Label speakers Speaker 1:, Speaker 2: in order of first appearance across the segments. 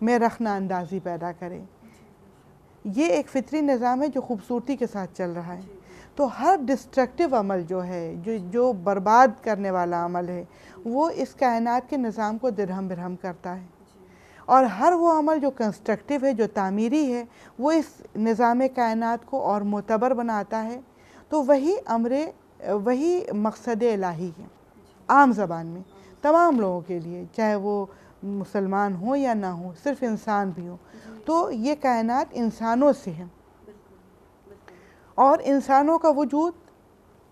Speaker 1: میں رخنہ اندازی پیدا کرے. یہ ایک فطری نظام ہے جو خوبصورتی کے ساتھ چل رہا ہے. تو ہر ڈسٹرکٹیو عمل جو ہے، جو برباد کرنے والا عمل ہے، وہ اس کائنات کے نظام کو درہم برہم کرتا ہے. اور ہر وہ عمل جو کنسٹرکٹیو ہے، جو تعمیری ہے، وہ اس نظام کائنات کو اور معتبر بناتا ہے. تو وہی مقصد الہی ہے عام زبان میں تمام لوگوں کے لیے، چاہے وہ مسلمان ہوں یا نہ ہوں، صرف انسان بھی ہوں. تو یہ کائنات انسانوں سے ہے، اور انسانوں کا وجود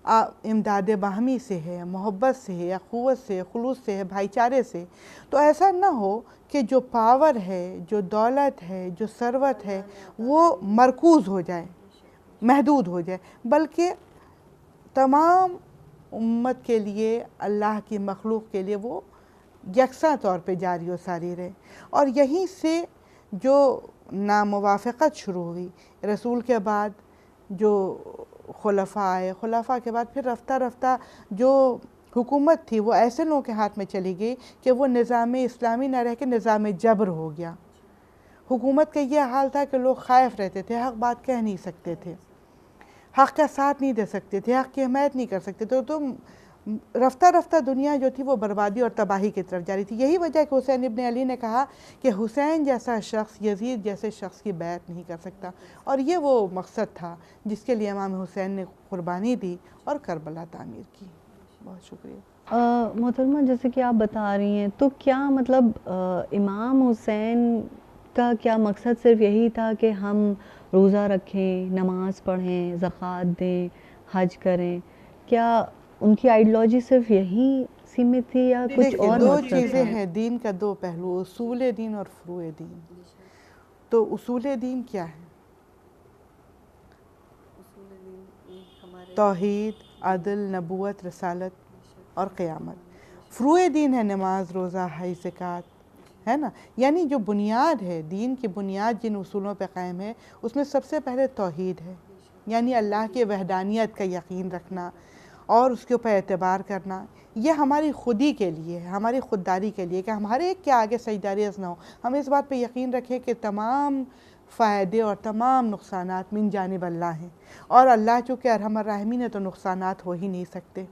Speaker 1: امداد باہمی سے ہے، محبت سے ہے، اخوت سے، خلوص سے ہے، بھائی چارے سے. تو ایسا نہ ہو کہ جو پاور ہے، جو دولت ہے، جو ثروت ہے، وہ مرکوز ہو جائے، محدود ہو جائے، بلکہ تمام امت کے لیے، اللہ کی مخلوق کے لیے وہ یکساں طور پہ جاری و ساری رہے. اور یہیں سے جو ناموافقت شروع ہوئی، رسول کے بعد جو خلفاء آئے، خلفاء کے بعد پھر رفتہ رفتہ جو حکومت تھی وہ ایسے لوگوں کے ہاتھ میں چلی گئی کہ وہ نظام اسلامی نہ رہ کے نظام جبر ہو گیا. حکومت کا یہ حال تھا کہ لوگ خائف رہتے تھے، حق بات کہہ نہیں سکتے تھے، حق کا ساتھ نہیں دے سکتے تھے، حق کی حمایت نہیں کر سکتے تھے. تو رفتہ رفتہ دنیا جو تھی وہ بربادی اور تباہی کی طرف جا رہی تھی. یہی وجہ کہ حسین ابن علی نے کہا کہ حسین جیسا شخص یزید جیسے شخص کی بیعت نہیں کر سکتا. اور یہ وہ مقصد تھا جس کے لیے امام حسین نے قربانی دی اور کربلا تعمیر کی. بہت شکریہ.
Speaker 2: محترمہ، جیسے کہ آپ بتا رہی ہیں، تو کیا مطلب امام حسین کا کیا مقصد صرف یہی تھا کہ ہم روزہ رکھیں، نماز پڑھیں، زکوٰۃ دیں، حج کریں؟ کیا ان کی آئیڈیالوجی صرف یہی سیمت تھی یا کچھ اور
Speaker 1: دو
Speaker 2: مقصد
Speaker 1: چیزیں
Speaker 2: تھا؟
Speaker 1: ہیں دین کا، دو پہلو، اصول دین اور فروع دین. تو اصول دین کیا ہے؟ توحید، عدل، نبوت، رسالت اور قیامت. فروع دین ہے نماز، روزہ، حج، زکوٰۃ، ہے نا. یعنی جو بنیاد ہے، دین کی بنیاد جن اصولوں پہ قائم ہے، اس میں سب سے پہلے توحید ہے، یعنی اللہ کی وحدانیت کا یقین رکھنا اور اس کے اوپر اعتبار کرنا. یہ ہماری خودی کے لیے ہے، ہماری خودداری کے لیے، کہ ہمارے ایک کے آگے سجدہ ریز نہ ہو. ہم اس بات پہ یقین رکھیں کہ تمام فائدے اور تمام نقصانات من جانب اللہ ہیں، اور اللہ چونکہ ارحم الراحمین ہے تو نقصانات ہو ہی نہیں سکتے.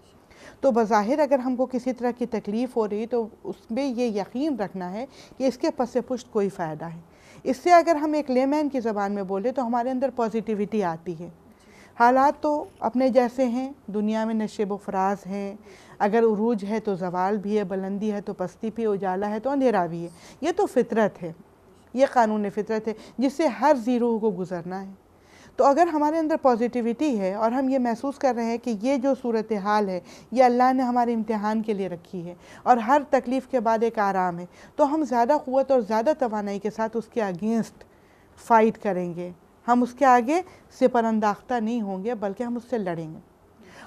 Speaker 1: تو بظاہر اگر ہم کو کسی طرح کی تکلیف ہو رہی تو اس میں یہ یقین رکھنا ہے کہ اس کے پس پشت کوئی فائدہ ہے. اس سے اگر ہم ایک لیمین کی زبان میں بولے تو ہمارے اندر پازیٹیوٹی آتی ہے. حالات تو اپنے جیسے ہیں، دنیا میں نشیب و فراز ہیں، اگر عروج ہے تو زوال بھی ہے، بلندی ہے تو پستی بھی، اجالا ہے تو اندھیرا بھی ہے. یہ تو فطرت ہے، یہ قانون فطرت ہے جس سے ہر ذی روح کو گزرنا ہے. تو اگر ہمارے اندر پازیٹیوٹی ہے اور ہم یہ محسوس کر رہے ہیں کہ یہ جو صورتحال ہے یہ اللہ نے ہمارے امتحان کے لیے رکھی ہے اور ہر تکلیف کے بعد ایک آرام ہے، تو ہم زیادہ قوت اور زیادہ توانائی کے ساتھ اس کے اگینسٹ فائٹ کریں گے. ہم اس کے آگے سپر انداختہ نہیں ہوں گے بلکہ ہم اس سے لڑیں گے.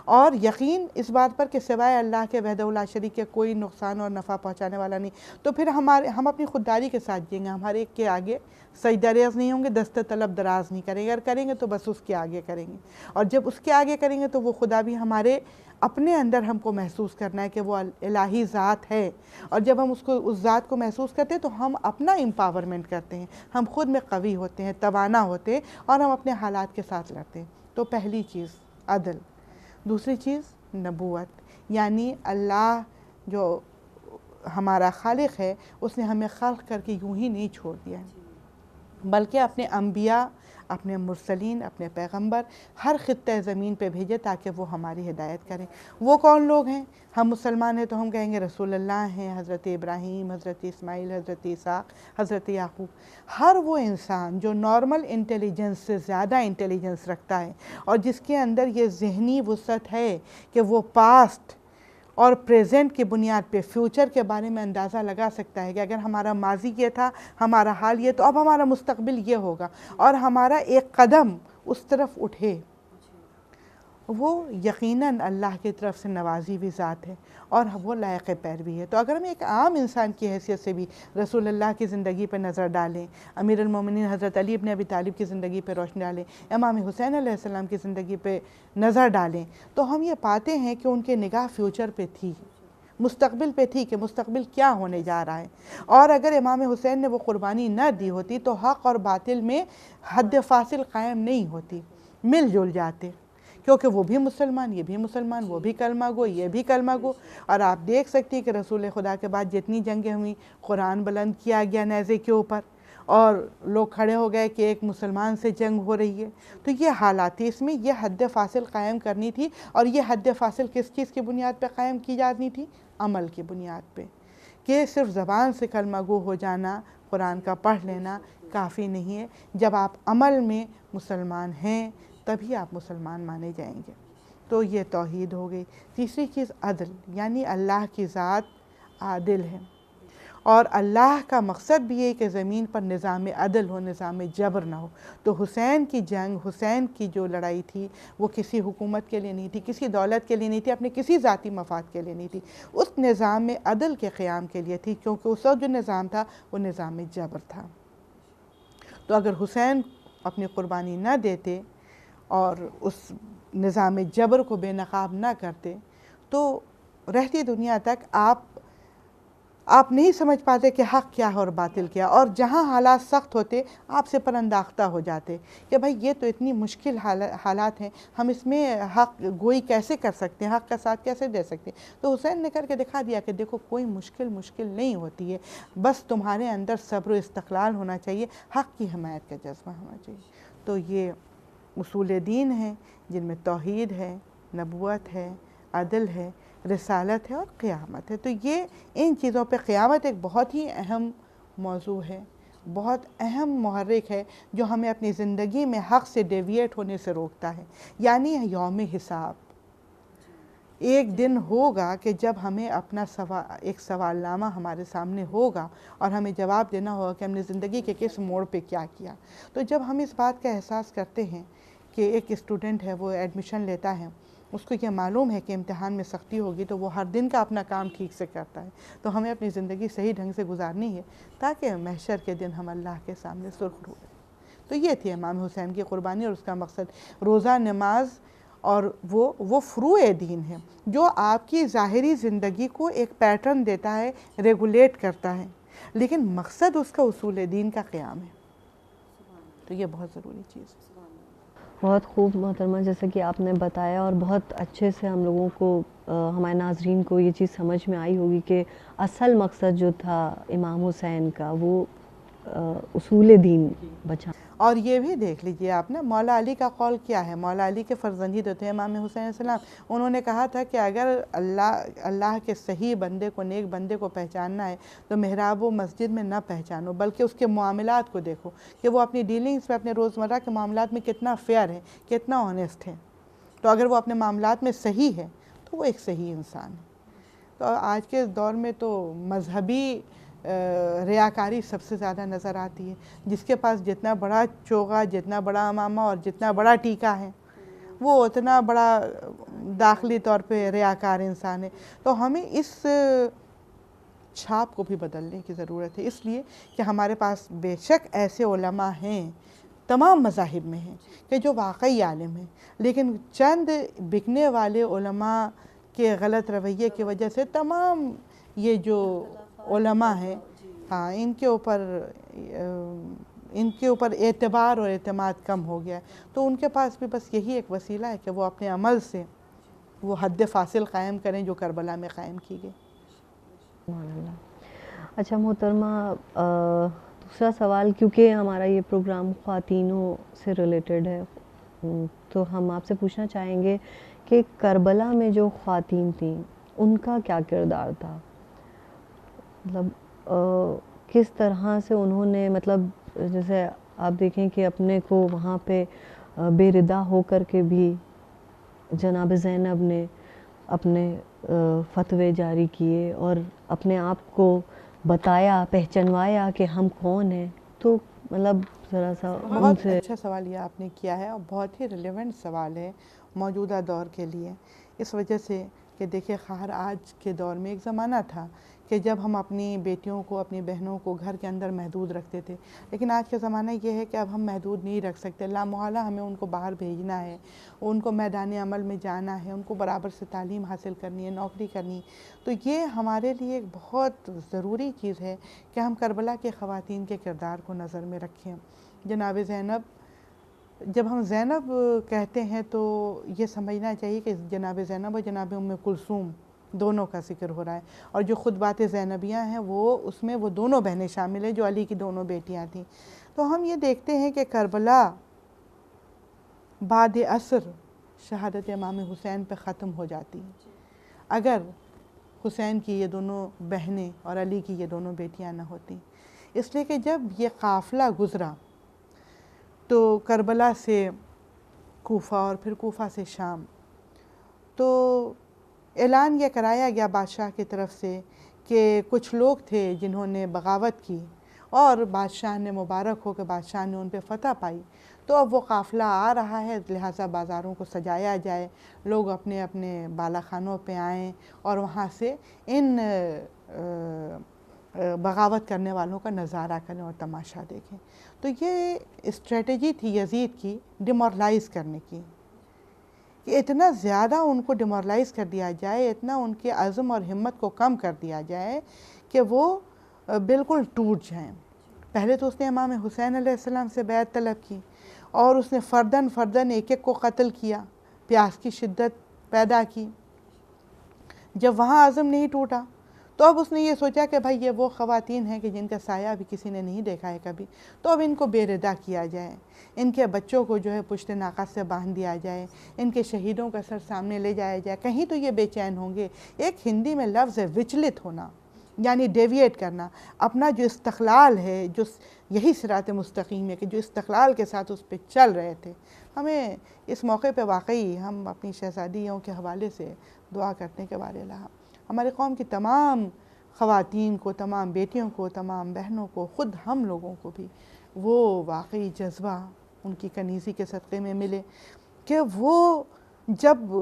Speaker 1: اور یقین اس بات پر کہ سوائے اللہ کے وحدہ لا شریک کے کوئی نقصان اور نفع پہنچانے والا نہیں. تو پھر ہم اپنی خودداری کے ساتھ جئیں گے، ہمارے ایک کے آگے سجدہ ریز نہیں ہوں گے، دست طلب دراز نہیں کریں گے. اگر کریں گے تو بس اس کے آگے کریں گے، اور جب اس کے آگے کریں گے تو وہ خدا بھی ہمارے اپنے اندر ہم کو محسوس کرنا ہے کہ وہ الہی ذات ہے. اور جب ہم اس ذات کو محسوس کرتے ہیں تو ہم اپنا امپاورمنٹ کرتے ہیں، ہم خود میں قوی ہوتے ہیں، توانا ہوتے ہیں، اور ہم اپنے حالات کے ساتھ لڑتے ہیں. تو پہلی چیز عدل. دوسری چیز نبوت، یعنی اللہ جو ہمارا خالق ہے اس نے ہمیں خلق کر کے یوں ہی نہیں چھوڑ دیا ہے، بلکہ اپنے انبیاء، اپنے مرسلین، اپنے پیغمبر ہر خطہ زمین پہ بھیجے تاکہ وہ ہماری ہدایت کریں. وہ کون لوگ ہیں؟ ہم مسلمان ہیں تو ہم کہیں گے رسول اللہ ہیں، حضرت ابراہیم، حضرت اسماعیل، حضرت اسحاق، حضرت یعقوب. ہر وہ انسان جو نارمل انٹیلیجنس سے زیادہ انٹیلیجنس رکھتا ہے اور جس کے اندر یہ ذہنی وسعت ہے کہ وہ پاسٹ اور پریزنٹ کی بنیاد پہ فیوچر کے بارے میں اندازہ لگا سکتا ہے کہ اگر ہمارا ماضی یہ تھا، ہمارا حال یہ، تو اب ہمارا مستقبل یہ ہوگا، اور ہمارا ایک قدم اس طرف اٹھے، وہ یقیناً اللہ کی طرف سے نوازی ہوئی ذات ہے اور وہ لائق پیروی ہے. تو اگر ہم ایک عام انسان کی حیثیت سے بھی رسول اللہ کی زندگی پہ نظر ڈالیں، امیر المومنین حضرت علی ابن ابی طالب کی زندگی پہ روشنی ڈالیں، امام حسین علیہ السلام کی زندگی پہ نظر ڈالیں، تو ہم یہ پاتے ہیں کہ ان کے نگاہ فیوچر پہ تھی. مستقبل پہ تھی کہ مستقبل کیا ہونے جا رہا ہے. اور اگر امام حسین نے وہ قربانی نہ دی ہوتی تو حق اور باطل میں حد فاصل قائم نہیں ہوتی, مل جل جاتے, کیونکہ وہ بھی مسلمان, یہ بھی مسلمان, وہ بھی کلمہ گو, یہ بھی کلمہ گو. اور آپ دیکھ سکتی ہیں کہ رسول خدا کے بعد جتنی جنگیں ہوئیں, قرآن بلند کیا گیا نیزے کے اوپر, اور لوگ کھڑے ہو گئے کہ ایک مسلمان سے جنگ ہو رہی ہے. تو یہ حالات تھی, اس میں یہ حد فاصل قائم کرنی تھی. اور یہ حد فاصل کس چیز کی بنیاد پہ قائم کی جانی تھی؟ عمل کی بنیاد پہ, کہ صرف زبان سے کلمہ گو ہو جانا, قرآن کا پڑھ لینا کافی نہیں ہے. جب آپ عمل میں مسلمان ہیں تبھی آپ مسلمان مانے جائیں گے. تو یہ توحید ہو گئی. تیسری چیز عدل, یعنی اللہ کی ذات عادل ہے, اور اللہ کا مقصد بھی ہے کہ زمین پر نظام عدل ہو, نظام جبر نہ ہو. تو حسین کی جنگ, حسین کی جو لڑائی تھی وہ کسی حکومت کے لیے نہیں تھی, کسی دولت کے لیے نہیں تھی, اپنے کسی ذاتی مفاد کے لیے نہیں تھی, اس نظام عدل کے قیام کے لیے تھی, کیونکہ اس وقت جو نظام تھا وہ نظام جبر تھا. تو اگر حسین اپنی قربانی نہ دیتے اور اس نظام جبر کو بے نقاب نہ کرتے تو رہتی دنیا تک آپ نہیں سمجھ پاتے کہ حق کیا ہے اور باطل کیا, اور جہاں حالات سخت ہوتے آپ سے پرانداختہ ہو جاتے کہ بھائی یہ تو اتنی مشکل حالات ہیں, ہم اس میں حق گوئی کیسے کر سکتے ہیں, حق کا ساتھ کیسے دے سکتے ہیں. تو حسین نے کر کے دکھا دیا کہ دیکھو کوئی مشکل نہیں ہوتی ہے, بس تمہارے اندر صبر و استقلال ہونا چاہیے, حق کی حمایت کا جذبہ ہونا چاہیے. تو یہ اصول دین ہیں جن میں توحید ہے, نبوت ہے, عدل ہے, رسالت ہے اور قیامت ہے. تو یہ ان چیزوں پہ قیامت ایک بہت ہی اہم موضوع ہے, بہت اہم محرک ہے جو ہمیں اپنی زندگی میں حق سے ڈیویٹ ہونے سے روکتا ہے. یعنی یوم حساب ایک دن ہوگا کہ جب ہمیں اپنا ایک سوال نامہ ہمارے سامنے ہوگا اور ہمیں جواب دینا ہوگا کہ ہم نے زندگی کے کس موڑ پہ کیا کیا. تو جب ہم اس بات کا احساس کرتے ہیں کہ ایک اسٹوڈنٹ ہے, وہ ایڈمیشن لیتا ہے, اس کو یہ معلوم ہے کہ امتحان میں سختی ہوگی, تو وہ ہر دن کا اپنا کام ٹھیک سے کرتا ہے. تو ہمیں اپنی زندگی صحیح ڈھنگ سے گزارنی ہے تاکہ محشر کے دن ہم اللہ کے سامنے سرخرو رہیں. تو یہ تھی امام حسین کی قربانی, اور اس کا مقصد روزہ, نماز, اور وہ فروع دین ہے جو آپ کی ظاہری زندگی کو ایک پیٹرن دیتا ہے, ریگولیٹ کرتا ہے, لیکن مقصد اس کا اصول دین کا قیام ہے. تو یہ بہت ضروری چیز ہے.
Speaker 2: بہت خوب محترمہ, جیسے کہ آپ نے بتایا, اور بہت اچھے سے ہم لوگوں کو, ہمارے ناظرین کو یہ چیز سمجھ میں آئی ہوگی کہ اصل مقصد جو تھا امام حسین کا وہ اصول دین بچا.
Speaker 1: اور یہ بھی دیکھ لیجئے آپ نے, مولا علی کا قول کیا ہے, مولا علی کے فرزند تھے امام حسین علیہ السلام. انہوں نے کہا تھا کہ اگر اللہ کے صحیح بندے کو, نیک بندے کو پہچاننا ہے تو محراب و مسجد میں نہ پہچانو, بلکہ اس کے معاملات کو دیکھو کہ وہ اپنی ڈیلنگز میں, اپنے روزمرہ کے معاملات میں کتنا فیئر ہے, کتنا آنیسٹ ہے. تو اگر وہ اپنے معاملات میں صحیح ہے تو وہ ایک صحیح انسان ہے. تو آج کے دور میں تو مذہبی ریاکاری سب سے زیادہ نظر آتی ہے. جس کے پاس جتنا بڑا چوغا, جتنا بڑا امامہ اور جتنا بڑا ٹیکا ہے, وہ اتنا بڑا داخلی طور پہ ریاکار انسان ہے. تو ہمیں اس چھاپ کو بھی بدلنے کی ضرورت ہے, اس لیے کہ ہمارے پاس بے شک ایسے علماء ہیں, تمام مذاہب میں ہیں, کہ جو واقعی عالم ہیں, لیکن چند بکنے والے علماء کے غلط رویے کی وجہ سے تمام یہ جو علماء ہیں, ہاں, ان کے اوپر اعتبار اور اعتماد کم ہو گیا ہے. تو ان کے پاس بھی بس یہی ایک وسیلہ ہے کہ وہ اپنے عمل سے وہ حد فاصل قائم کریں جو کربلا میں قائم کی گئی.
Speaker 2: اچھا محترمہ, دوسرا سوال, کیونکہ ہمارا یہ پروگرام خواتینوں سے ریلیٹڈ ہے, تو ہم آپ سے پوچھنا چاہیں گے کہ کربلا میں جو خواتین تھیں ان کا کیا کردار تھا, مطلب کس طرح سے انہوں نے, مطلب جیسے آپ دیکھیں کہ اپنے کو وہاں پہ بے ردا ہو کر کے بھی جناب زینب نے اپنے فتوے جاری کیے اور اپنے آپ کو بتایا, پہچنوایا کہ ہم کون ہیں. تو مطلب ذرا سا
Speaker 1: بہت اچھا سوال یہ آپ نے کیا ہے, اور بہت ہی ریلیونٹ سوال ہے موجودہ دور کے لیے, اس وجہ سے کہ دیکھیں خیر آج کے دور میں ایک زمانہ تھا کہ جب ہم اپنی بیٹیوں کو اپنی بہنوں کو گھر کے اندر محدود رکھتے تھے، لیکن آج کا زمانہ یہ ہے کہ اب ہم محدود نہیں رکھ سکتے، لامحالہ ہمیں ان کو باہر بھیجنا ہے، ان کو میدان عمل میں جانا ہے، ان کو برابر سے تعلیم حاصل کرنی ہے، نوکری کرنی ہے۔ تو یہ ہمارے لیے ایک بہت ضروری چیز ہے کہ ہم کربلا کے خواتین کے کردار کو نظر میں رکھیں۔ جناب زینب، جب ہم زینب کہتے ہیں تو یہ سمجھنا چاہیے کہ جناب زینب اور جناب ام کلثوم دونوں کا ذکر ہو رہا ہے، اور جو خطبات زینبیہ ہیں اس میں وہ دونوں بہنیں شامل ہیں جو علی کی دونوں بیٹیاں تھیں۔ تو ہم یہ دیکھتے ہیں کہ کربلا بعد عصر شہادت امام حسین پہ ختم ہو جاتی ہے اگر حسین کی یہ دونوں بہنیں اور علی کی یہ دونوں بیٹیاں نہ ہوتی، اس لیے کہ جب یہ قافلہ گزرا تو کربلا سے کوفہ اور پھر کوفہ سے شام، تو اعلان یہ کرایا گیا بادشاہ کی طرف سے کہ کچھ لوگ تھے جنہوں نے بغاوت کی، اور بادشاہ نے مبارک ہو کہ بادشاہ نے ان پہ فتح پائی، تو اب وہ قافلہ آ رہا ہے، لہٰذا بازاروں کو سجایا جائے، لوگ اپنے اپنے بالا خانوں پہ آئیں اور وہاں سے ان بغاوت کرنے والوں کا نظارہ کریں اور تماشا دیکھیں۔ تو یہ اسٹریٹجی تھی یزید کی ڈیمورلائز کرنے کی، کہ اتنا زیادہ ان کو ڈیمورلائز کر دیا جائے، اتنا ان کے عزم اور ہمت کو کم کر دیا جائے کہ وہ بالکل ٹوٹ جائیں۔ پہلے تو اس نے امام حسین علیہ السلام سے بیعت طلب کی، اور اس نے فرداً ایک ایک کو قتل کیا، پیاس کی شدت پیدا کی۔ جب وہاں عزم نہیں ٹوٹا تو اب اس نے یہ سوچا کہ بھائی یہ وہ خواتین ہیں کہ جن کا سایہ بھی کسی نے نہیں دیکھا ہے کبھی، تو اب ان کو بے ردا کیا جائے، ان کے بچوں کو جو ہے پشت ناقہ سے باندھ دیا جائے، ان کے شہیدوں کا سر سامنے لے جایا جائے، کہیں تو یہ بے چین ہوں گے۔ ایک ہندی میں لفظ ہے وچلت ہونا، یعنی ڈیویٹ کرنا، اپنا جو استقلال ہے، جو یہی صراط مستقیم ہے کہ جو استقلال کے ساتھ اس پہ چل رہے تھے۔ ہمیں اس موقع پہ واقعی ہم اپنی شہزادیوں کے حوالے سے دعا کرنے کے بارے لہا ہمارے قوم کی تمام خواتین کو، تمام بیٹیوں کو، تمام بہنوں کو، خود ہم لوگوں کو بھی وہ واقعی جذبہ ان کی کنیزی کے صدقے میں ملے کہ وہ جب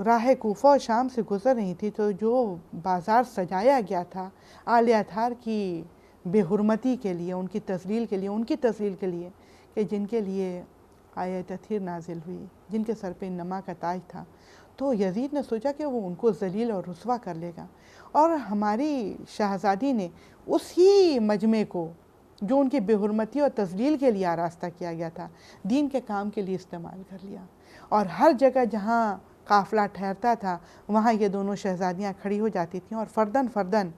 Speaker 1: راہ کوفہ و شام سے گزر رہی تھی تو جو بازار سجایا گیا تھا آل اطہار کی بے حرمتی کے لیے، ان کی تذلیل کے لیے، ان کی تذلیل کے لیے کہ جن کے لیے آیت تطہیر نازل ہوئی، جن کے سر پہ انما کا تاج تھا، تو یزید نے سوچا کہ وہ ان کو ذلیل اور رسوا کر لے گا، اور ہماری شہزادی نے اسی مجمع کو جو ان کی بے حرمتی اور تذلیل کے لیے آراستہ کیا گیا تھا، دین کے کام کے لیے استعمال کر لیا، اور ہر جگہ جہاں قافلہ ٹھہرتا تھا وہاں یہ دونوں شہزادیاں کھڑی ہو جاتی تھیں اور فرداً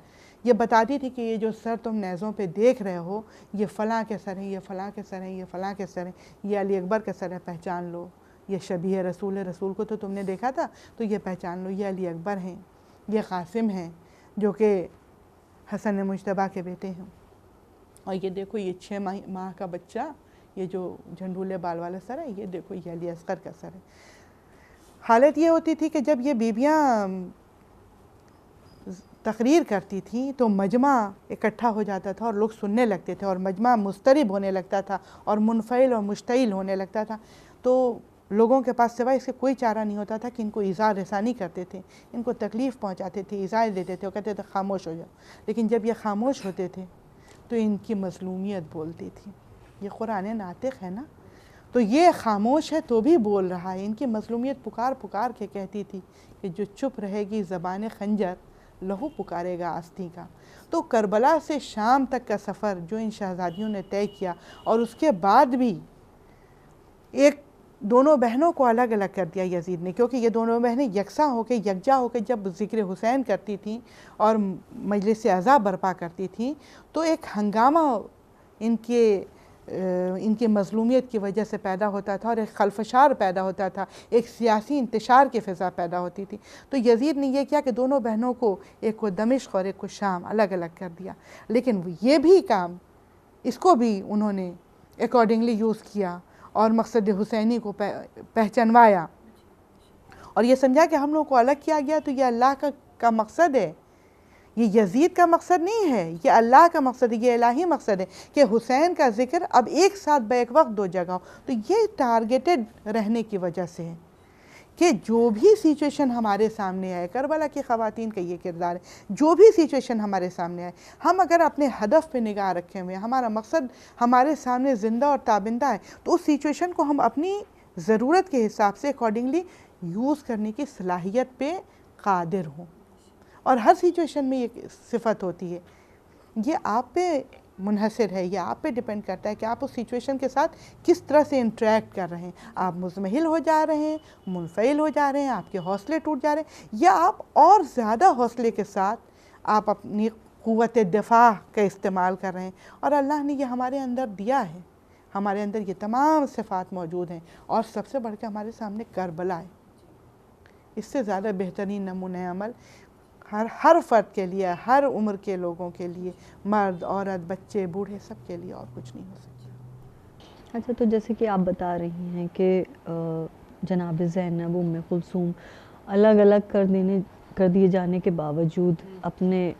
Speaker 1: یہ بتاتی تھی کہ یہ جو سر تم نیزوں پہ دیکھ رہے ہو یہ فلاں کے سر ہیں، یہ فلاں کے سر ہیں، یہ فلاں کے سر ہیں، یہ علی اکبر کے سر ہے، پہچان لو، یہ شبیہ رسول کو تو تم نے دیکھا تھا تو یہ پہچان لو، یہ علی اکبر ہیں، یہ قاسم ہیں جو کہ حسن مجتبیٰ کے بیٹے ہیں، اور یہ دیکھو یہ 6 ماہ کا بچہ، یہ جو جھنڈولے بال والا سر ہے، یہ دیکھو یہ علی اصغر کا سر ہے۔ حالت یہ ہوتی تھی کہ جب یہ بیویاں تقریر کرتی تھیں تو مجمع اکٹھا ہو جاتا تھا اور لوگ سننے لگتے تھے، اور مجمع مضطرب ہونے لگتا تھا اور منفعل اور مشتعل ہونے لگتا تھا، تو لوگوں کے پاس سوائے اس کے کوئی چارہ نہیں ہوتا تھا کہ ان کو ایذا رسانی کرتے تھے، ان کو تکلیف پہنچاتے تھے، ایذا دیتے تھے، وہ کہتے تھے خاموش ہو جاؤ، لیکن جب یہ خاموش ہوتے تھے تو ان کی مظلومیت بولتی تھی۔ یہ قرآن ناطق ہے نا، تو یہ خاموش ہے تو بھی بول رہا ہے، ان کی مظلومیت پکار کے کہتی تھی کہ جو چپ رہے گی زبان خنجر لہو پکارے گا آستین کا۔ تو کربلا سے شام تک کا سفر جو ان شہزادیوں نے طے کیا، اور اس کے بعد بھی ایک دونوں بہنوں کو الگ الگ کر دیا یزید نے، کیونکہ یہ دونوں بہنیں یکساں ہو کے یکجا ہو کے جب ذکر حسین کرتی تھیں اور مجلس عزا برپا کرتی تھیں تو ایک ہنگامہ ان کی مظلومیت کی وجہ سے پیدا ہوتا تھا، اور ایک خلفشار پیدا ہوتا تھا، ایک سیاسی انتشار کی فضا پیدا ہوتی تھی۔ تو یزید نے یہ کیا کہ دونوں بہنوں کو، ایک کو دمشق اور ایک کو شام، الگ الگ کر دیا، لیکن یہ بھی کام اس کو بھی انہوں نے اکارڈنگلی یوز کیا اور مقصد حسینی کو پہچنوایا، اور یہ سمجھا کہ ہم لوگوں کو الگ کیا گیا تو یہ اللہ کا مقصد ہے، یہ یزید کا مقصد نہیں ہے، یہ اللہ کا مقصد ہے، یہ الہی مقصد ہے کہ حسین کا ذکر اب ایک ساتھ بیک وقت 2 جگہ ہو۔ تو یہ ٹارگیٹڈ رہنے کی وجہ سے ہے، کہ جو بھی سچویشن ہمارے سامنے آئے، کربلا کی خواتین کا یہ کردار ہے، جو بھی سچویشن ہمارے سامنے آئے، ہم اگر اپنے ہدف پہ نگاہ رکھے ہوئے، ہمارا مقصد ہمارے سامنے زندہ اور تابندہ ہے، تو اس سچویشن کو ہم اپنی ضرورت کے حساب سے اکارڈنگلی یوز کرنے کی صلاحیت پہ قادر ہوں۔ اور ہر سچویشن میں یہ صفت ہوتی ہے، یہ آپ پہ منحصر ہے، یہ آپ پہ ڈیپینڈ کرتا ہے کہ آپ اس سچویشن کے ساتھ کس طرح سے انٹریکٹ کر رہے ہیں۔ آپ مضمحل ہو جا رہے ہیں، منفعل ہو جا رہے ہیں، آپ کے حوصلے ٹوٹ جا رہے ہیں، یا آپ اور زیادہ حوصلے کے ساتھ آپ اپنی قوت دفاع کا استعمال کر رہے ہیں۔ اور اللہ نے یہ ہمارے اندر دیا ہے، ہمارے اندر یہ تمام صفات موجود ہیں، اور سب سے بڑھ کے ہمارے سامنے کربلا ہے۔ اس سے زیادہ بہترین نمونہ عمل ہر فرد کے لیے، ہر عمر کے لوگوں کے لیے، مرد، عورت، بچے، بوڑھے، سب کے لیے اور کچھ نہیں ہو سکتا۔
Speaker 2: اچھا، تو جیسے کہ آپ بتا رہی ہیں کہ جناب زینب، ام کلثوم الگ الگ کر دیے جانے کے باوجود اپنے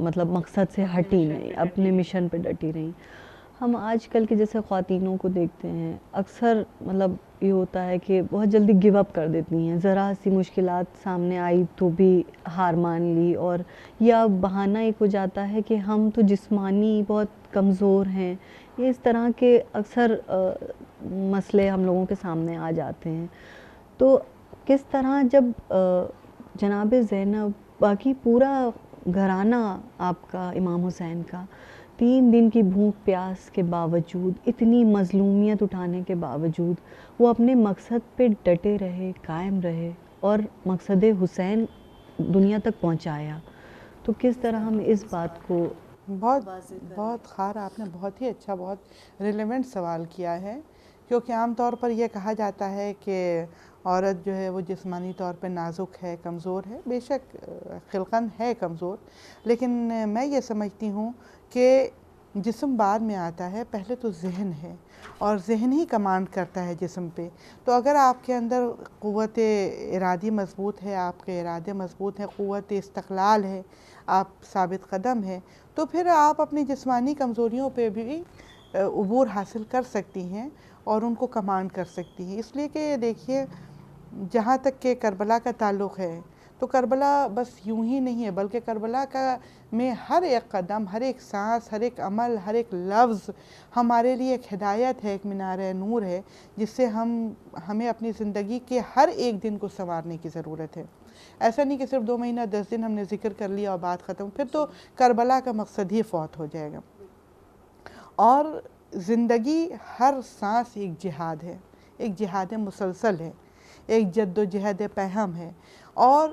Speaker 2: مطلب مقصد سے ہٹی نہیں، اپنے مشن پہ ڈٹی رہیں۔ ہم آج کل کے جیسے خواتینوں کو دیکھتے ہیں، اکثر مطلب یہ ہوتا ہے کہ بہت جلدی گیو اپ کر دیتی ہیں، ذرا سی مشکلات سامنے آئی تو بھی ہار مان لی، اور یا بہانہ ایک ہو جاتا ہے کہ ہم تو جسمانی بہت کمزور ہیں۔ یہ اس طرح کے اکثر مسئلے ہم لوگوں کے سامنے آ جاتے ہیں۔ تو کس طرح جب جناب زینب، باقی پورا گھرانہ آپ کا، امام حسین کا، 3 دن کی بھوک پیاس کے باوجود، اتنی مظلومیت اٹھانے کے باوجود، وہ اپنے مقصد پہ ڈٹے رہے، قائم رہے، اور مقصد حسین دنیا تک پہنچایا، تو کس طرح ہم اس بات کو
Speaker 1: بہت خیر، آپ نے بہت ہی اچھا، بہت ریلیونٹ سوال کیا ہے، کیونکہ عام طور پر یہ کہا جاتا ہے کہ عورت جو ہے وہ جسمانی طور پہ نازک ہے، کمزور ہے۔ بے شک خلقاً ہے کمزور، لیکن میں یہ سمجھتی ہوں کہ جسم بعد میں آتا ہے، پہلے تو ذہن ہے، اور ذہن ہی کمانڈ کرتا ہے جسم پہ۔ تو اگر آپ کے اندر قوت ارادی مضبوط ہے، آپ کے ارادے مضبوط ہیں، قوت استقلال ہے، آپ ثابت قدم ہے، تو پھر آپ اپنی جسمانی کمزوریوں پہ بھی عبور حاصل کر سکتی ہیں اور ان کو کمانڈ کر سکتی ہیں۔ اس لیے کہ دیکھیے، جہاں تک کہ کربلا کا تعلق ہے، تو کربلا بس یوں ہی نہیں ہے، بلکہ کربلا میں ہر ایک قدم، ہر ایک سانس، ہر ایک عمل، ہر ایک لفظ ہمارے لیے ایک ہدایت ہے، ایک مینار نور ہے، جس سے ہمیں اپنی زندگی کے ہر ایک دن کو سنوارنے کی ضرورت ہے۔ ایسا نہیں کہ صرف 2 مہینہ 10 دن ہم نے ذکر کر لیا اور بات ختم، پھر تو کربلا کا مقصد ہی فوت ہو جائے گا۔ اور زندگی ہر سانس ایک جہاد ہے، ایک جہاد مسلسل ہے، ایک جد و جہد پہم ہے، اور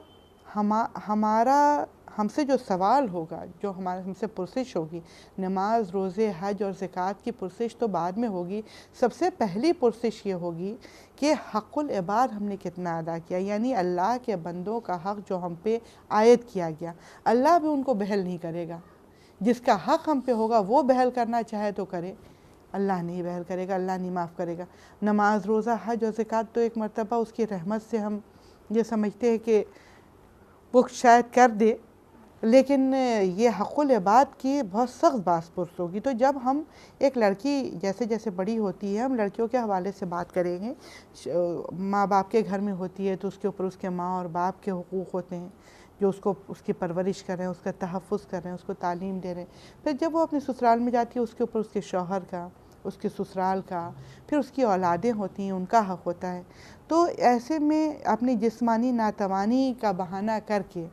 Speaker 1: ہم سے جو سوال ہوگا، جو ہم سے پرسش ہوگی، نماز، روزے، حج اور زکوٰۃ کی پرسش تو بعد میں ہوگی۔ سب سے پہلی پرسش یہ ہوگی کہ حق العباد ہم نے کتنا ادا کیا، یعنی اللہ کے بندوں کا حق جو ہم پہ عائد کیا گیا، اللہ بھی ان کو بحل نہیں کرے گا۔ جس کا حق ہم پہ ہوگا وہ بحل کرنا چاہے تو کرے، اللہ نہیں بحل کرے گا، اللہ نہیں معاف کرے گا۔ نماز، روزہ، حج اور زکوٰۃ تو ایک مرتبہ اس کی رحمت سے ہم یہ سمجھتے ہیں کہ وہ شاید کر دے، لیکن یہ حق العباد کی بہت سخت باس پرس ہوگی۔ تو جب ہم ایک لڑکی جیسے جیسے بڑی ہوتی ہے، ہم لڑکیوں کے حوالے سے بات کریں گے، ماں باپ کے گھر میں ہوتی ہے تو اس کے اوپر اس کے ماں اور باپ کے حقوق ہوتے ہیں، جو اس کی پرورش کر رہے ہیں، اس کا تحفظ کر رہے ہیں، اس کو تعلیم دے رہے ہیں۔ پھر جب وہ اپنے سسرال میں جاتی ہے، اس کے اوپر اس کے شوہر کا، اس کے سسرال کا، پھر اس کی اولادیں ہوتی ہیں، ان کا حق ہوتا ہے۔ تو ایسے میں اپنی جسمانی ناتوانی کا بہانہ کر کے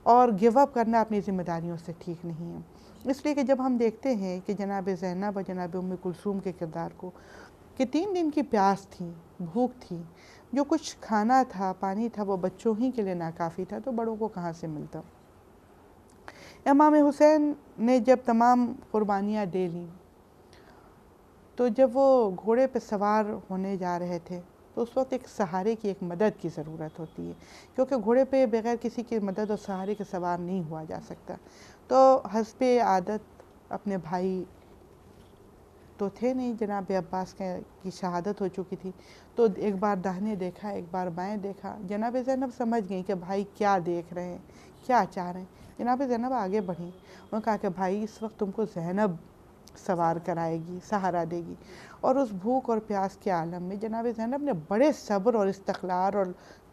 Speaker 1: اور گیو اپ کرنا اپنی ذمہ داریوں سے ٹھیک نہیں ہے۔ اس لیے کہ جب ہم دیکھتے ہیں کہ جناب زینب اور جناب ام کلثوم کے کردار کو، کہ 3 دن کی پیاس تھی، بھوک تھی، جو کچھ کھانا تھا، پانی تھا، وہ بچوں ہی کے لیے ناکافی تھا، تو بڑوں کو کہاں سے ملتا۔ امام حسین نے جب تمام قربانیاں دے لیں، تو جب وہ گھوڑے پہ سوار ہونے جا رہے تھے، تو اس وقت ایک سہارے کی، ایک مدد کی ضرورت ہوتی ہے، کیونکہ گھوڑے پہ بغیر کسی کی مدد اور سہارے کے سوار نہیں ہوا جا سکتا۔ تو حسب عادت اپنے بھائی تو تھے نہیں، جناب عباس کی شہادت ہو چکی تھی، تو ایک بار داہنے دیکھا، ایک بار بائیں دیکھا۔ جناب زینب سمجھ گئیں کہ بھائی کیا دیکھ رہے ہیں، کیا چاہ رہے ہیں۔ جناب زینب آگے بڑھیں، انہوں نے کہا کہ بھائی اس وقت تم کو زینب سوار کرائے گی، سہارا دے گی۔ اور اس بھوک اور پیاس کے عالم میں جناب زینب نے بڑے صبر اور استقلال اور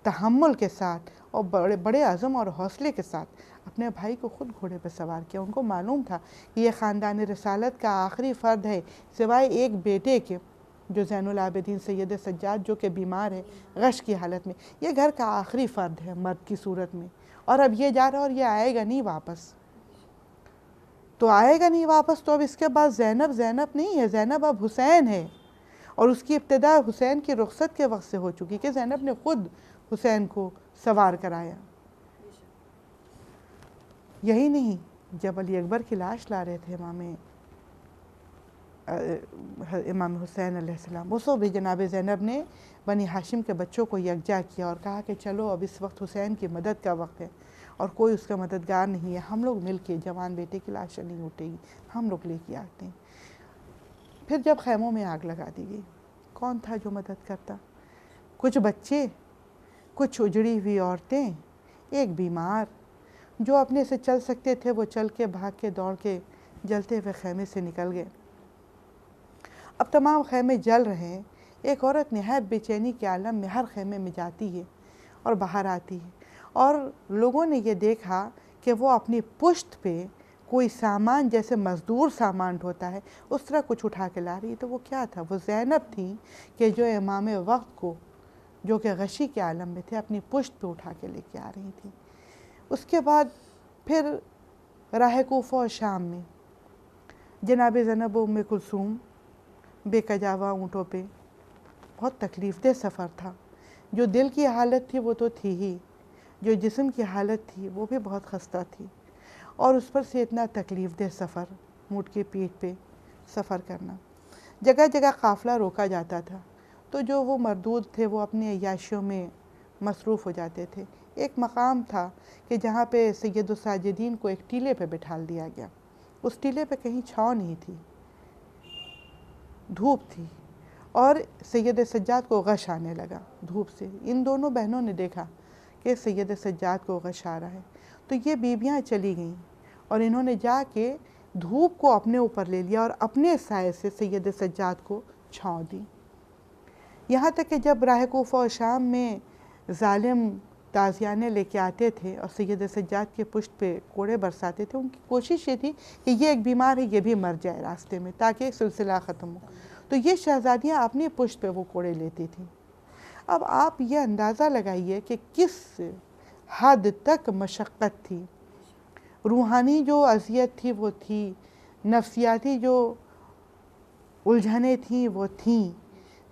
Speaker 1: تحمل کے ساتھ اور بڑے عزم اور حوصلے کے ساتھ اپنے بھائی کو خود گھوڑے پہ سوار کیا۔ ان کو معلوم تھا کہ یہ خاندان رسالت کا آخری فرد ہے سوائے ایک بیٹے کے، جو زین العابدین سید سجاد، جو کہ بیمار ہے غش کی حالت میں۔ یہ گھر کا آخری فرد ہے مرد کی صورت میں، اور اب یہ جا رہا اور یہ آئے گا نہیں واپس۔ تو آئے گا نہیں واپس، تو اب اس کے بعد زینب نہیں ہے، زینب اب حسین ہے۔ اور اس کی ابتدا حسین کی رخصت کے وقت سے ہو چکی کہ زینب نے خود حسین کو سوار کرایا۔ یہی نہیں، جب علی اکبر کی لاش لا رہے تھے امام حسین علیہ السلام، اس وقت بھی جناب زینب نے بنی ہاشم کے بچوں کو یکجا کیا اور کہا کہ چلو اب اس وقت حسین کی مدد کا وقت ہے اور کوئی اس کا مددگار نہیں ہے، ہم لوگ مل کے جوان بیٹے کی لاش نہیں اٹھے گی، ہم لوگ لے کے آتے ہیں۔ پھر جب خیموں میں آگ لگا دی گئی، کون تھا جو مدد کرتا؟ کچھ بچے، کچھ اجڑی ہوئی عورتیں، ایک بیمار جو اپنے سے چل سکتے تھے وہ چل کے بھاگ کے دوڑ کے جلتے ہوئے خیمے سے نکل گئے۔ اب تمام خیمے جل رہے ہیں، ایک عورت نہایت بے چینی کے عالم میں ہر خیمے میں جاتی ہے اور باہر آتی ہے، اور لوگوں نے یہ دیکھا کہ وہ اپنی پشت پہ کوئی سامان جیسے مزدور سامان ڈھوتا ہے اس طرح کچھ اٹھا کے لا رہی ہے۔ تو وہ کیا تھا؟ وہ زینب تھیں کہ جو امام وقت کو، جو کہ غشی کے عالم میں تھے، اپنی پشت پہ اٹھا کے لے کے آ رہی تھیں۔ اس کے بعد پھر راہ کوفہ اور شام میں جناب زینب و ام کلثوم بے کجاوا اونٹوں پہ، بہت تکلیف دہ سفر تھا۔ جو دل کی حالت تھی وہ تو تھی ہی، جو جسم کی حالت تھی وہ بھی بہت خستہ تھی، اور اس پر سے اتنا تکلیف دہ سفر، اونٹ کی پیٹھ پہ سفر کرنا۔ جگہ جگہ قافلہ روکا جاتا تھا، تو جو وہ مردود تھے وہ اپنے عیاشیوں میں مصروف ہو جاتے تھے۔ ایک مقام تھا کہ جہاں پہ سید الساجدین کو ایک ٹیلے پہ بٹھال دیا گیا۔ اس ٹیلے پہ کہیں چھاؤں نہیں تھی، دھوپ تھی، اور سید سجاد کو غش آنے لگا دھوپ سے۔ ان دونوں بہنوں نے دیکھا کہ سید سجاد کو غش آ رہا ہے، تو یہ بیویاں چلی گئیں اور انہوں نے جا کے دھوپ کو اپنے اوپر لے لیا اور اپنے سائے سے سید سجاد کو چھاؤں دی۔ یہاں تک کہ جب راہ کوفہ و شام میں ظالم تازیانے لے کے آتے تھے اور سید سجاد کے پشت پہ کوڑے برساتے تھے، ان کی کوشش یہ تھی کہ یہ ایک بیمار ہے، یہ بھی مر جائے راستے میں تاکہ سلسلہ ختم ہو۔ تو یہ شہزادیاں اپنی پشت پہ وہ کوڑے لیتی تھیں۔ اب آپ یہ اندازہ لگائیے کہ کس حد تک مشقت تھی، روحانی جو اذیت تھی وہ تھی، نفسیاتی جو الجھنیں تھیں وہ تھیں،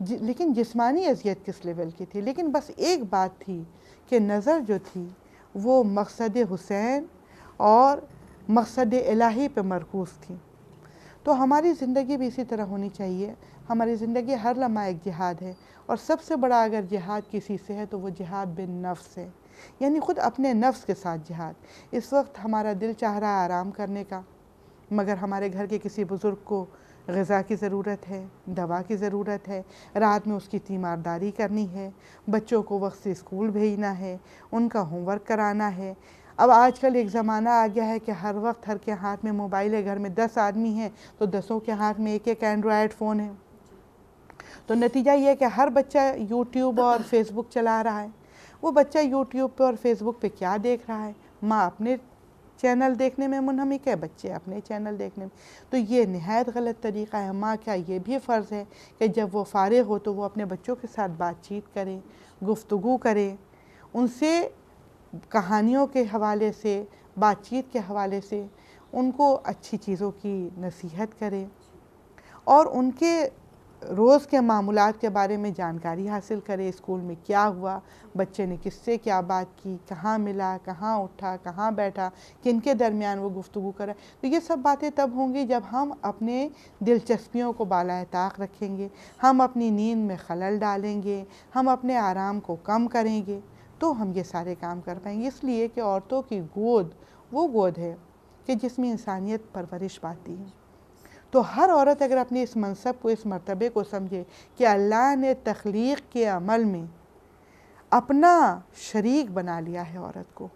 Speaker 1: لیکن جسمانی اذیت کس لیول کی تھی۔ لیکن بس ایک بات تھی کہ نظر جو تھی وہ مقصد حسین اور مقصد الہی پہ مرکوز تھی۔ تو ہماری زندگی بھی اسی طرح ہونی چاہیے۔ ہماری زندگی ہر لمحہ ایک جہاد ہے، اور سب سے بڑا اگر جہاد کسی سے ہے تو وہ جہاد بالنفس ہے، یعنی خود اپنے نفس کے ساتھ جہاد۔ اس وقت ہمارا دل چاہ رہا ہے آرام کرنے کا، مگر ہمارے گھر کے کسی بزرگ کو غذا کی ضرورت ہے، دوا کی ضرورت ہے، رات میں اس کی تیمارداری کرنی ہے، بچوں کو وقت سے اسکول بھیجنا ہے، ان کا ہوم ورک کرانا ہے۔ اب آج کل ایک زمانہ آ گیا ہے کہ ہر وقت ہر کے ہاتھ میں موبائل ہے، گھر میں 10 آدمی ہیں تو 10 کے ہاتھ میں ایک اینڈرائڈ فون ہے۔ تو نتیجہ یہ ہے کہ ہر بچہ یوٹیوب اور فیس بک چلا رہا ہے۔ وہ بچہ یوٹیوب پہ اور فیس بک پہ کیا دیکھ رہا ہے؟ ماں اپنے چینل دیکھنے میں منہمک ہے، بچے اپنے چینل دیکھنے میں۔ تو یہ نہایت غلط طریقہ ہے۔ ماں کا یہ بھی فرض ہے کہ جب وہ فارغ ہو تو وہ اپنے بچوں کے ساتھ بات چیت کرے، گفتگو کرے، ان سے کہانیوں کے حوالے سے، بات چیت کے حوالے سے ان کو اچھی چیزوں کی نصیحت کرے، اور ان کے روز کے معمولات کے بارے میں جانکاری حاصل کرے۔ اسکول میں کیا ہوا، بچے نے کس سے کیا بات کی، کہاں ملا، کہاں اٹھا، کہاں بیٹھا، کن کے درمیان وہ گفتگو کرے۔ تو یہ سب باتیں تب ہوں گی جب ہم اپنے دلچسپیوں کو بالائے طاق رکھیں گے، ہم اپنی نیند میں خلل ڈالیں گے، ہم اپنے آرام کو کم کریں گے، تو ہم یہ سارے کام کر پائیں گے۔ اس لیے کہ عورتوں کی گود وہ گود ہے کہ جس میں انسانیت پرورش پاتی ہے۔ تو ہر عورت اگر اپنے اس منصب کو، اس مرتبے کو سمجھے کہ اللہ نے تخلیق کے عمل میں اپنا شریک بنا لیا ہے عورت کو،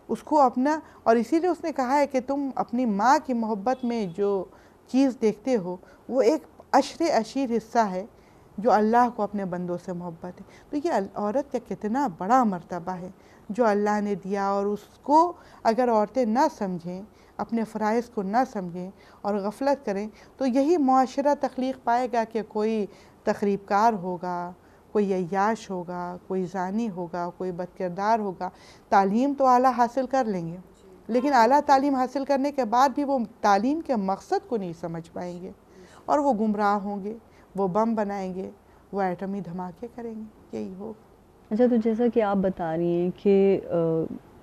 Speaker 1: اس کو اپنا، اور اسی لیے اس نے کہا ہے کہ تم اپنی ماں کی محبت میں جو چیز دیکھتے ہو وہ ایک عشیر حصہ ہے جو اللہ کو اپنے بندوں سے محبت ہے. تو یہ عورت کا کتنا بڑا مرتبہ ہے جو اللہ نے دیا، اور اس کو اگر عورتیں نہ سمجھیں، اپنے فرائض کو نہ سمجھیں اور غفلت کریں تو یہی معاشرہ تخلیق پائے گا کہ کوئی تخریب کار ہوگا، کوئی عیاش ہوگا، کوئی زانی ہوگا، کوئی بد کردار ہوگا. تعلیم تو اعلیٰ حاصل کر لیں گے، لیکن اعلیٰ تعلیم حاصل کرنے کے بعد بھی وہ تعلیم کے مقصد کو نہیں سمجھ پائیں گے، اور وہ گمراہ ہوں گے، وہ بم بنائیں گے، وہ ایٹمی دھماکے کریں گے. یہی ہوگا.
Speaker 2: اچھا، تو جیسا کہ آپ بتا رہی ہیں کہ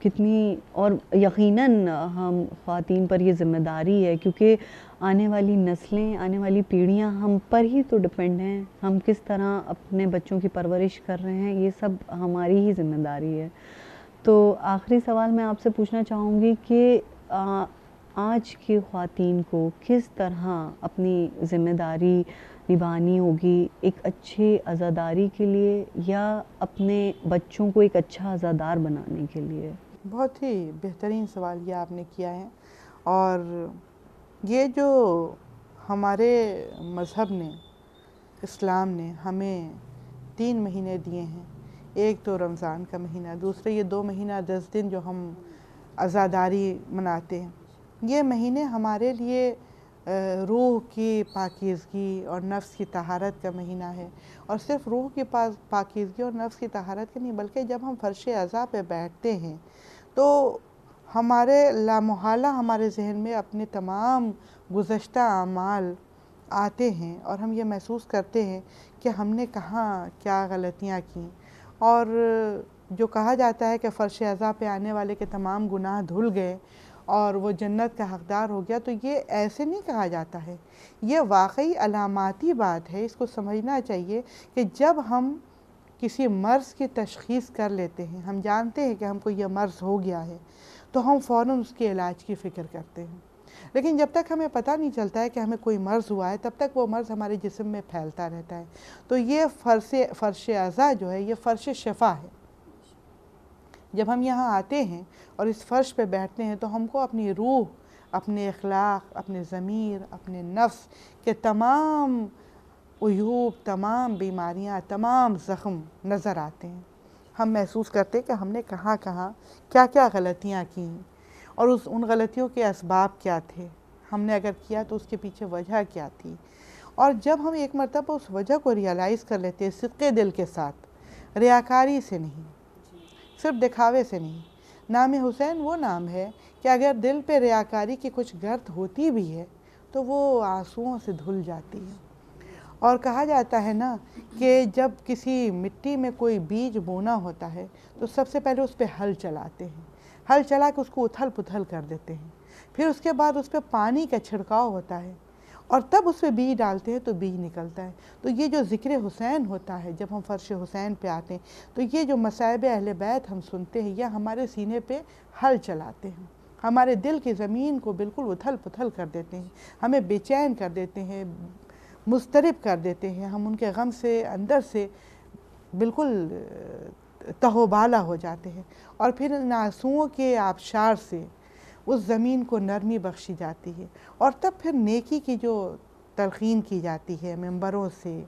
Speaker 2: کتنی، اور یقیناً ہم خواتین پر یہ ذمہ داری ہے، کیونکہ آنے والی نسلیں، آنے والی پیڑھیاں ہم پر ہی تو ڈپینڈ ہیں. ہم کس طرح اپنے بچوں کی پرورش کر رہے ہیں، یہ سب ہماری ہی ذمہ داری ہے. تو آخری سوال میں آپ سے پوچھنا چاہوں گی کہ آج کی خواتین کو کس طرح اپنی ذمہ داری نبھانی ہوگی ایک اچھے عزاداری کے لیے، یا اپنے بچوں کو ایک اچھا عزادار بنانے کے لیے؟
Speaker 1: بہت ہی بہترین سوال یہ آپ نے کیا ہے. اور یہ جو ہمارے مذہب نے، اسلام نے ہمیں 3 مہینے دیے ہیں، ایک تو رمضان کا مہینہ، دوسرے یہ 2 مہینہ 10 دن جو ہم عزاداری مناتے ہیں. یہ مہینے ہمارے لیے روح کی پاکیزگی اور نفس کی طہارت کا مہینہ ہے. اور صرف روح کی پاکیزگی اور نفس کی طہارت کا نہیں، بلکہ جب ہم فرش عزا پہ بیٹھتے ہیں تو ہمارے لامحالہ ہمارے ذہن میں اپنے تمام گزشتہ اعمال آتے ہیں، اور ہم یہ محسوس کرتے ہیں کہ ہم نے کہاں کیا غلطیاں کیں. اور جو کہا جاتا ہے کہ فرش عزا پہ آنے والے کے تمام گناہ دھل گئے اور وہ جنت کا حقدار ہو گیا، تو یہ ایسے نہیں کہا جاتا ہے. یہ واقعی علاماتی بات ہے. اس کو سمجھنا چاہیے کہ جب ہم کسی مرض کی تشخیص کر لیتے ہیں، ہم جانتے ہیں کہ ہم کو یہ مرض ہو گیا ہے، تو ہم فوراً اس کے علاج کی فکر کرتے ہیں. لیکن جب تک ہمیں پتہ نہیں چلتا ہے کہ ہمیں کوئی مرض ہوا ہے، تب تک وہ مرض ہمارے جسم میں پھیلتا رہتا ہے. تو یہ فرش عزا جو ہے، یہ فرش شفا ہے. جب ہم یہاں آتے ہیں اور اس فرش پہ بیٹھتے ہیں تو ہم کو اپنی روح، اپنے اخلاق، اپنے ضمیر، اپنے نفس کے تمام عیوب، تمام بیماریاں، تمام زخم نظر آتے ہیں. ہم محسوس کرتے کہ ہم نے کہاں کہاں کیا کیا غلطیاں کیں، اور ان غلطیوں کے اسباب کیا تھے، ہم نے اگر کیا تو اس کے پیچھے وجہ کیا تھی. اور جب ہم ایک مرتبہ اس وجہ کو ریالائز کر لیتے ہیں صدقے دل کے ساتھ، ریاکاری سے نہیں، صرف دکھاوے سے نہیں. نام حسین وہ نام ہے کہ اگر دل پہ ریاکاری کی کچھ گرد ہوتی بھی ہے تو وہ آنسوؤں سے دھل جاتی ہے. اور کہا جاتا ہے نا کہ جب کسی مٹی میں کوئی بیج بونا ہوتا ہے تو سب سے پہلے اس پہ ہل چلاتے ہیں، ہل چلا کے اس کو اتھل پتھل کر دیتے ہیں، پھر اس کے بعد اس پہ پانی کا چھڑکاؤ ہوتا ہے، اور تب اس پہ بیج ڈالتے ہیں تو بیج نکلتا ہے. تو یہ جو ذکر حسین ہوتا ہے جب ہم فرش حسین پہ آتے ہیں، تو یہ جو مصائب اہل بیت ہم سنتے ہیں، یہ ہمارے سینے پہ ہل چلاتے ہیں، ہمارے دل کی زمین کو بالکل اتھل پتھل کر دیتے ہیں، ہمیں بے چین کر دیتے ہیں، مضطرب کر دیتے ہیں. ہم ان کے غم سے اندر سے بالکل تہوبالا ہو جاتے ہیں. اور پھر ان آنسوؤں کے آبشار سے اس زمین کو نرمی بخشی جاتی ہے، اور تب پھر نیکی کی جو تلقین کی جاتی ہے ممبروں سے،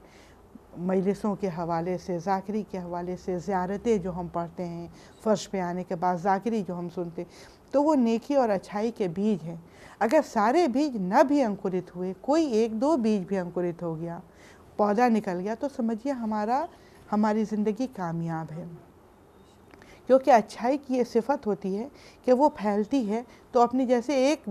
Speaker 1: مجلسوں کے حوالے سے، ذاکری کے حوالے سے، زیارتیں جو ہم پڑھتے ہیں فرش پہ آنے کے بعد، ذاکری جو ہم سنتے، تو وہ نیکی اور اچھائی کے بیج ہیں. اگر سارے بیج نہ بھی انکرت ہوئے، کوئی 1-2 بیج بھی انکرت ہو گیا، پودا نکل گیا، تو سمجھیے ہماری زندگی کامیاب ہے. کیونکہ اچھائی کی یہ صفت ہوتی ہے کہ وہ پھیلتی ہے تو اپنی، جیسے ایک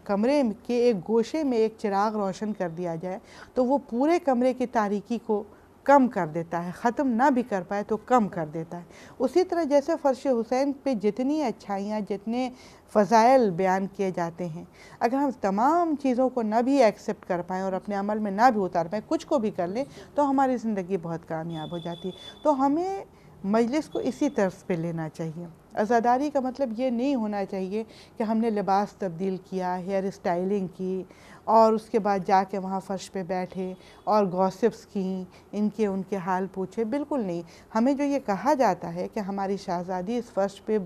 Speaker 1: کمرے کے ایک گوشے میں ایک چراغ روشن کر دیا جائے تو وہ پورے کمرے کی تاریکی کو کم کر دیتا ہے، ختم نہ بھی کر پائے تو کم کر دیتا ہے. اسی طرح جیسے فرش حسین پہ جتنی اچھائیاں، جتنے فضائل بیان کیے جاتے ہیں، اگر ہم تمام چیزوں کو نہ بھی ایکسیپٹ کر پائیں اور اپنے عمل میں نہ بھی اتار پائیں، کچھ کو بھی کر لیں، تو ہماری زندگی بہت کامیاب ہو جاتی ہے. تو ہمیں مجلس کو اسی طرز پہ لینا چاہیے. عزاداری کا مطلب یہ نہیں ہونا چاہیے کہ ہم نے لباس تبدیل کیا، ہیئر اسٹائلنگ کی، اور اس کے بعد جا کے وہاں فرش پہ بیٹھے اور گوسپس کیں، ان کے حال پوچھے. بالکل نہیں. ہمیں جو یہ کہا جاتا ہے کہ ہماری شہزادی اس فرش پہ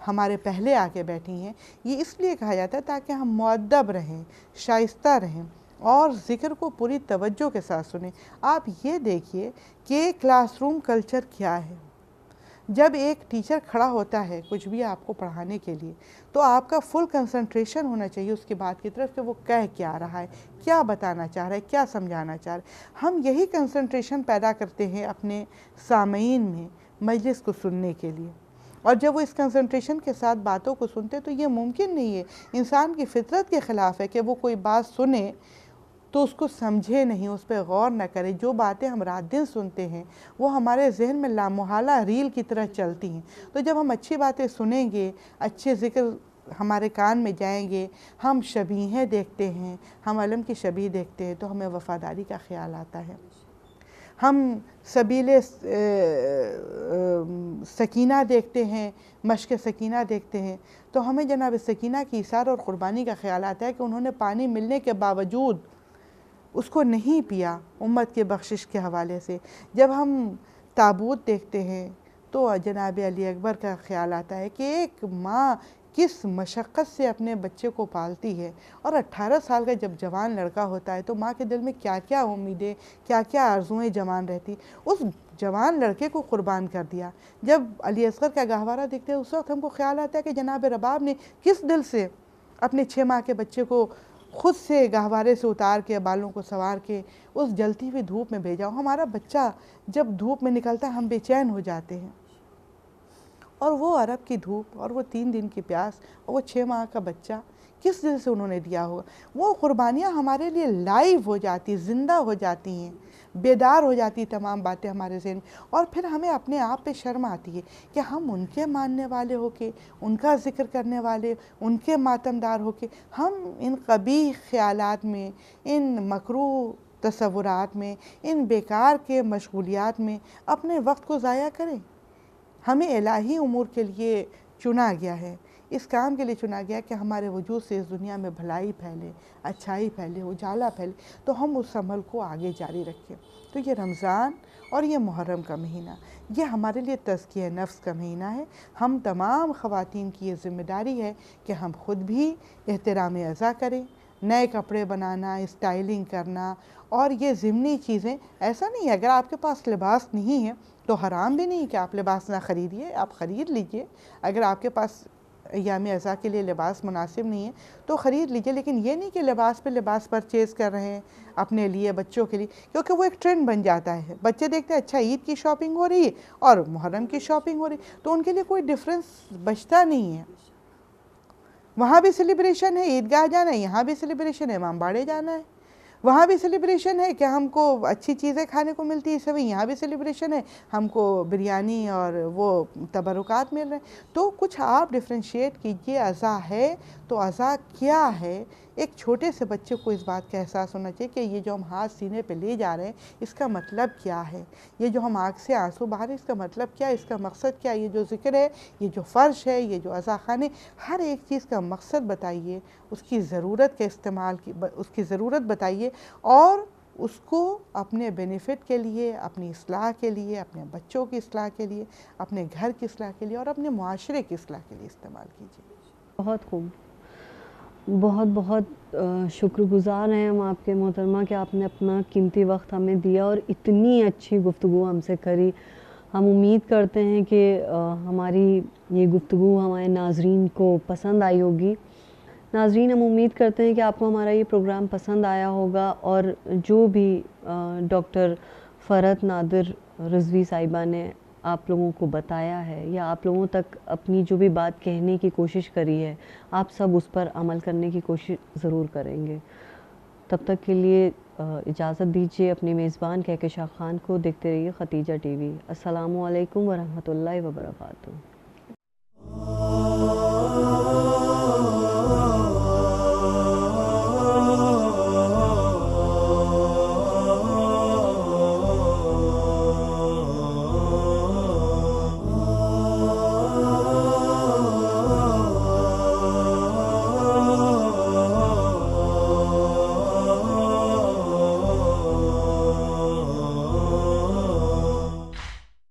Speaker 1: ہمارے پہلے آ کے بیٹھی ہیں، یہ اس لیے کہا جاتا ہے تاکہ ہم مؤدب رہیں، شائستہ رہیں. اور ذکر کو پوری توجہ کے ساتھ سنیں۔ آپ یہ دیکھیے کہ کلاس روم کلچر کیا ہے۔ جب ایک ٹیچر کھڑا ہوتا ہے کچھ بھی آپ کو پڑھانے کے لیے تو آپ کا فل کنسنٹریشن ہونا چاہیے اس کی بات کی طرف کہ وہ کہہ کیا رہا ہے، کیا بتانا چاہ رہا ہے، کیا سمجھانا چاہ رہا ہے۔ ہم یہی کنسنٹریشن پیدا کرتے ہیں اپنے سامعین میں مجلس کو سننے کے لیے، اور جب وہ اس کنسنٹریشن کے ساتھ باتوں کو سنتے تو یہ ممکن نہیں ہے، انسان کی فطرت کے خلاف ہے کہ وہ کوئی بات سنے تو اس کو سمجھے نہیں، اس پہ غور نہ کرے۔ جو باتیں ہم رات دن سنتے ہیں وہ ہمارے ذہن میں لامحالہ ریل کی طرح چلتی ہیں، تو جب ہم اچھی باتیں سنیں گے، اچھے ذکر ہمارے کان میں جائیں گے، ہم شبیہیں دیکھتے ہیں، ہم علم کی شبیہ دیکھتے ہیں تو ہمیں وفاداری کا خیال آتا ہے۔ ہم سبیل سکینہ دیکھتے ہیں، مشق سکینہ دیکھتے ہیں تو ہمیں جناب سکینہ کی ایثار اور قربانی کا خیال آتا ہے کہ انہوں نے پانی ملنے کے باوجود اس کو نہیں پیا امت کے بخشش کے حوالے سے۔ جب ہم تابوت دیکھتے ہیں تو جناب علی اکبر کا خیال آتا ہے کہ ایک ماں کس مشقت سے اپنے بچے کو پالتی ہے، اور 18 سال کا جب جوان لڑکا ہوتا ہے تو ماں کے دل میں کیا کیا امیدیں، کیا کیا آرزوئیں جوان رہتی، اس جوان لڑکے کو قربان کر دیا۔ جب علی اصغر کا گہوارہ دیکھتے ہیں اس وقت ہم کو خیال آتا ہے کہ جناب رباب نے کس دل سے اپنے 6 ماہ کے بچے کو خود سے گہوارے سے اتار کے بالوں کو سنوار کے اس جلتی ہوئی دھوپ میں بھیجا۔ ہمارا بچہ جب دھوپ میں نکلتا ہے ہم بے چین ہو جاتے ہیں، اور وہ عرب کی دھوپ اور وہ 3 دن کی پیاس اور وہ 6 ماہ کا بچہ کس دل سے انہوں نے دیا ہوگا۔ وہ قربانیاں ہمارے لیے لائیو ہو جاتی، زندہ ہو جاتی ہیں، بیدار ہو جاتی تمام باتیں ہمارے ذہن میں، اور پھر ہمیں اپنے آپ پہ شرم آتی ہے کہ ہم ان کے ماننے والے ہو کے، ان کا ذکر کرنے والے، ان کے ماتمدار ہو کے ہم ان قبیح خیالات میں، ان مکروہ تصورات میں، ان بیکار کے مشغولیات میں اپنے وقت کو ضائع کریں۔ ہمیں الہی امور کے لیے چنا گیا ہے، اس کام کے لیے چنا گیا کہ ہمارے وجود سے اس دنیا میں بھلائی پھیلے، اچھائی پھیلے، اجالا پھیلے، تو ہم اس عمل کو آگے جاری رکھیں۔ تو یہ رمضان اور یہ محرم کا مہینہ یہ ہمارے لیے تزکیہ نفس کا مہینہ ہے۔ ہم تمام خواتین کی یہ ذمہ داری ہے کہ ہم خود بھی احترام عزا کریں، نئے کپڑے بنانا، اسٹائلنگ کرنا، اور یہ ضمنی چیزیں ایسا نہیں ہے اگر آپ کے پاس لباس نہیں ہے تو حرام بھی نہیں کہ آپ لباس نہ خریدیے، آپ خرید لیجئے۔ اگر آپ کے پاس ایام عزا کے لیے لباس مناسب نہیں ہے تو خرید لیجئے، لیکن یہ نہیں کہ لباس پہ لباس پرچیز کر رہے ہیں اپنے لیے، بچوں کے لیے، کیونکہ وہ ایک ٹرینڈ بن جاتا ہے۔ بچے دیکھتے ہیں اچھا عید کی شاپنگ ہو رہی ہے اور محرم کی شاپنگ ہو رہی ہے، تو ان کے لیے کوئی ڈیفرنس بچتا نہیں ہے۔ وہاں بھی سیلیبریشن ہے، عیدگاہ جانا ہے، یہاں بھی سیلیبریشن ہے، امام باڑے جانا ہے۔ وہاں بھی سیلیبریشن ہے کہ ہم کو اچھی چیزیں کھانے کو ملتی ہے اس سمیں، یہاں بھی سیلیبریشن ہے ہم کو بریانی اور وہ تبرکات مل رہے ہیں۔ تو کچھ آپ ڈفرینشیٹ کیجئے، عزا ہے تو عزا کیا ہے۔ ایک چھوٹے سے بچے کو اس بات کا احساس ہونا چاہیے کہ یہ جو ہم ہاتھ سینے پہ لے جا رہے ہیں اس کا مطلب کیا ہے، یہ جو ہم آنکھ سے آنسو بہا رہے ہیں اس کا مطلب کیا ہے، اس کا مقصد کیا ہے، یہ جو ذکر ہے، یہ جو فرش ہے، یہ جو عزا خانے، ہر ایک چیز کا مقصد بتائیے، اس کی ضرورت کے استعمال کی اس کی ضرورت بتائیے، اور اس کو اپنے بینیفٹ کے لیے، اپنی اصلاح کے لیے، اپنے بچوں کی اصلاح کے لیے، اپنے گھر کی اصلاح کے لیے اور اپنے معاشرے کی اصلاح کے لیے استعمال کیجیے۔
Speaker 2: بہت خوب، بہت بہت شکر گزار ہیں ہم آپ کے محترمہ کہ آپ نے اپنا قیمتی وقت ہمیں دیا اور اتنی اچھی گفتگو ہم سے کری۔ ہم امید کرتے ہیں کہ ہماری یہ گفتگو ہمارے ناظرین کو پسند آئی ہوگی۔ ناظرین، ہم امید کرتے ہیں کہ آپ کو ہمارا یہ پروگرام پسند آیا ہوگا، اور جو بھی ڈاکٹر فرحت نادر رضوی صاحبہ نے آپ لوگوں کو بتایا ہے یا آپ لوگوں تک اپنی جو بھی بات کہنے کی کوشش کری ہے، آپ سب اس پر عمل کرنے کی کوشش ضرور کریں گے۔ تب تک کے لیے اجازت دیجیے اپنے میزبان کہکشاں خان کو۔ دیکھتے رہیے ختیجہ ٹی وی۔ السلام علیکم ورحمۃ اللہ وبرکاتہ۔